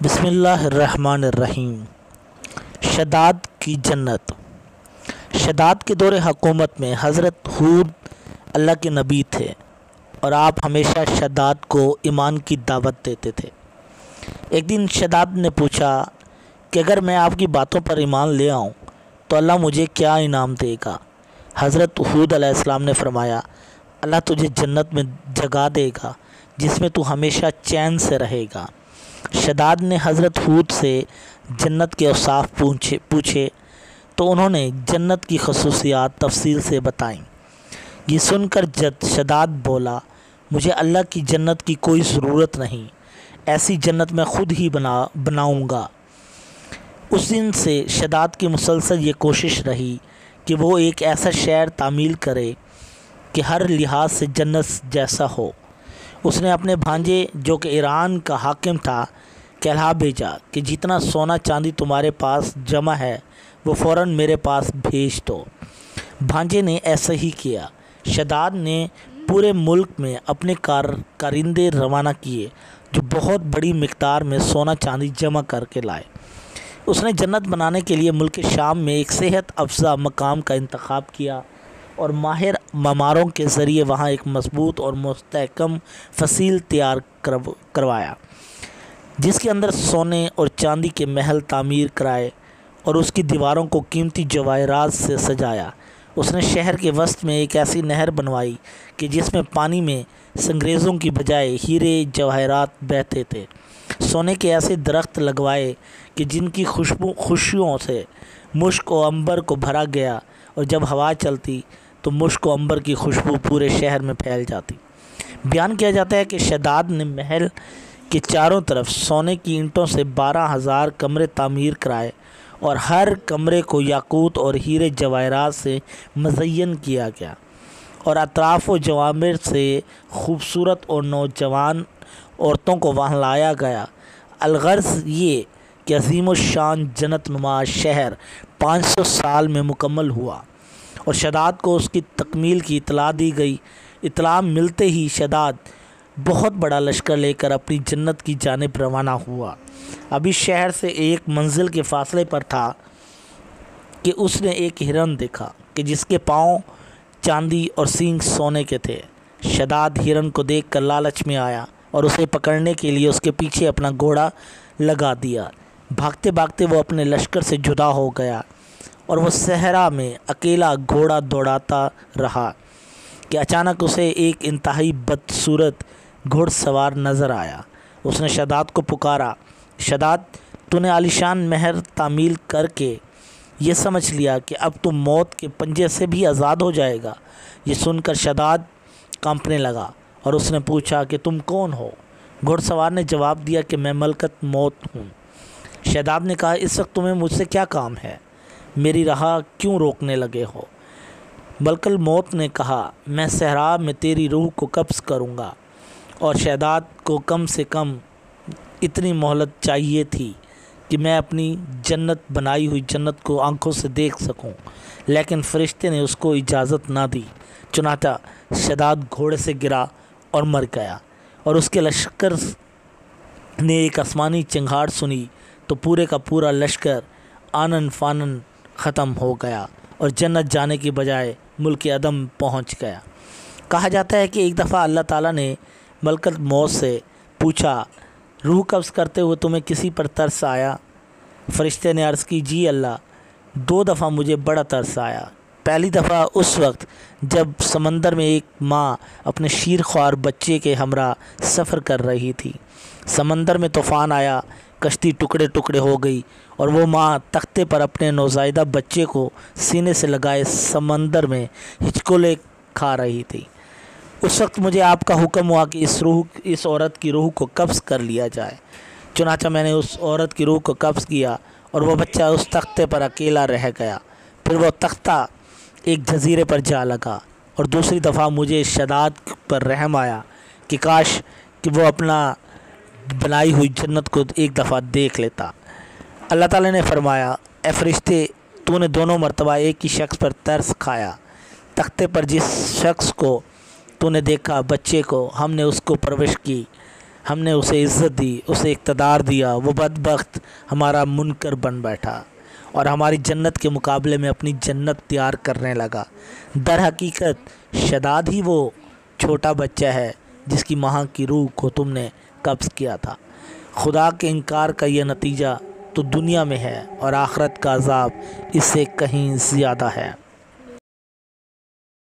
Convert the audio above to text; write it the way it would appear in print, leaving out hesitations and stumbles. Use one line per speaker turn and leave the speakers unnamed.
بسم اللہ الرحمن الرحیم۔ شداد کی جنت۔ شداد کے دور حکومت میں حضرت ہود اللہ کے نبی تھے اور آپ ہمیشہ شداد کو ایمان کی دعوت دیتے تھے۔ ایک دن شداد نے پوچھا کہ اگر میں آپ کی باتوں پر ایمان لے آؤں تو اللہ مجھے کیا انعام دے گا؟ حضرت ہود علیہ السلام نے فرمایا، اللہ تجھے جنت میں جگہ دے گا جس میں تو ہمیشہ چین سے رہے گا۔ شداد نے حضرت ہود سے جنت کے اوصاف پوچھے تو انہوں نے جنت کی خصوصیات تفصیل سے بتائیں۔ یہ سن کر شداد بولا، مجھے اللہ کی جنت کی کوئی ضرورت نہیں، ایسی جنت میں خود ہی بناؤں گا۔ اس دن سے شداد کی مسلسل یہ کوشش رہی کہ وہ ایک ایسا شہر تعمیر کرے کہ ہر لحاظ سے جنت جیسا ہو۔ اس نے اپنے بھانجے جو کہ ایران کا حاکم تھا کہلا بھیجا کہ جتنا سونا چاندی تمہارے پاس جمع ہے وہ فوراً میرے پاس بھیج دو۔ بھانجے نے ایسا ہی کیا۔ شداد نے پورے ملک میں اپنے کارندے روانہ کیے جو بہت بڑی مقدار میں سونا چاندی جمع کر کے لائے۔ اس نے جنت بنانے کے لیے ملک شام میں ایک صحت افزا مقام کا انتخاب کیا اور ماہر معماروں کے ذریعے وہاں ایک مضبوط اور مستحکم فصیل تیار کروایا جس کے اندر سونے اور چاندی کے محل تعمیر کرائے اور اس کی دیواروں کو قیمتی جواہرات سے سجایا۔ اس نے شہر کے وسط میں ایک ایسی نہر بنوائی کہ جس میں پانی میں سنگریزوں کی بجائے ہیرے جواہرات بہتے تھے۔ سونے کے ایسے درخت لگوائے کہ جن کی خوشبوؤں سے مشک و عنبر کو بھرا گیا اور جب ہوا چلتی تو مشک و عنبر کی خوشبو پورے شہر میں پھیل جاتی۔ بیان کیا جاتا ہے کہ شداد نے محل کے چاروں طرف سونے کی اینٹوں سے 12,000 کمرے تعمیر کرائے اور ہر کمرے کو یاقوت اور ہیرے جواہرات سے مزین کیا گیا اور اطراف و جوامر سے خوبصورت اور نوجوان عورتوں کو وہاں لایا گیا۔ الغرض یہ کہ عظیم الشان جنت نما شہر 500 سال میں مکمل ہوا اور شداد کو اس کی تکمیل کی اطلاع دی گئی۔ اطلاع ملتے ہی شداد بہت بڑا لشکر لے کر اپنی جنت کی جانب روانہ ہوا۔ ابھی شہر سے ایک منزل کے فاصلے پر تھا کہ اس نے ایک ہرن دیکھا کہ جس کے پاؤں چاندی اور سینگ سونے کے تھے۔ شداد ہرن کو دیکھ کر لالچ میں آیا اور اسے پکڑنے کے لیے اس کے پیچھے اپنا گھوڑا لگا دیا۔ بھاگتے بھاگتے وہ اپنے لشکر سے جدا ہو گیا اور وہ صحرا میں اکیلا گھوڑا دوڑاتا رہا کہ اچانک اسے ایک انتہائی بدصورت گھوڑ سوار نظر آیا۔ اس نے شداد کو پکارا، شداد تو نے عالیشان محل تعمیر کر کے یہ سمجھ لیا کہ اب تو موت کے پنجے سے بھی آزاد ہو جائے گا؟ یہ سن کر شداد کانپنے لگا اور اس نے پوچھا کہ تم کون ہو؟ گھوڑ سوار نے جواب دیا کہ میں ملکت موت ہوں۔ شداد نے کہا، اس وقت تمہیں مجھ سے کیا کام ہے؟ میری راہ کیوں روکنے لگے ہو؟ ملک الموت نے کہا، میں صحرا میں تیری روح کو قبض کروں گا۔ اور شداد کو کم سے کم اتنی مہلت چاہیے تھی کہ میں اپنی جنت بنائی ہوئی جنت کو آنکھوں سے دیکھ سکوں، لیکن فرشتے نے اس کو اجازت نہ دی۔ چنانچہ شداد گھوڑے سے گرا اور مر گیا اور اس کے لشکر نے ایک آسمانی چنگھاڑ سنی تو پورے کا پورا لشکر آنن فانن ختم ہو گیا اور جنت جانے کی بجائے ملک عدم پہنچ گیا۔ کہا جاتا ہے کہ ایک دفعہ اللہ تعالیٰ نے ملکت موت سے پوچھا، روح قبض کرتے ہوئے تمہیں کسی پر ترس آیا؟ فرشتے نے عرض کی، جی اللہ، 2 دفعہ مجھے بڑا ترس آیا۔ پہلی دفعہ اس وقت جب سمندر میں ایک ماں اپنے شیرخوار بچے کے ہمراہ سفر کر رہی تھی۔ سمندر میں طوفان آیا، کشتی ٹکڑے ٹکڑے ہو گئی اور وہ ماں تختے پر اپنے نوزائیدہ بچے کو سینے سے لگائے سمندر میں ہچکولے کھا رہی تھی۔ اس وقت مجھے آپ کا حکم ہوا کہ اس عورت کی روح کو قبض کر لیا جائے۔ چنانچہ میں نے اس عورت کی روح کو قبض کیا اور وہ بچہ اس تختے پر اکیلا رہ گیا۔ پھر وہ تختہ ایک جزیرے پر جا لگا اور دوسری دفعہ مجھے شداد پر رحم آیا کہ کاش کہ وہ اپنا بنائی ہوئی جنت کو ایک دفعہ دیکھ لیتا۔ اللہ تعالیٰ نے فرمایا، اے فرشتے، تو نے دونوں مرتبہ ایک ہی شخص پر ترس کھایا۔ تختے پر جس شخص کو تو نے دیکھا، بچے کو، ہم نے اس کو پرورش کی۔ ہم نے اسے عزت دی، اسے اقتدار دیا، وہ بدبخت ہمارا منکر بن بیٹھا اور ہماری جنت کے مقابلے میں اپنی جنت تیار کرنے لگا۔ در حقیقت شداد ہی وہ چھوٹا بچہ ہے جس کی ماں کی روح کو تم نے قبض کیا تھا۔ خدا کے انکار کا یہ نتیجہ تو دنیا میں ہے اور آخرت کا عذاب اس سے کہیں زیادہ ہے۔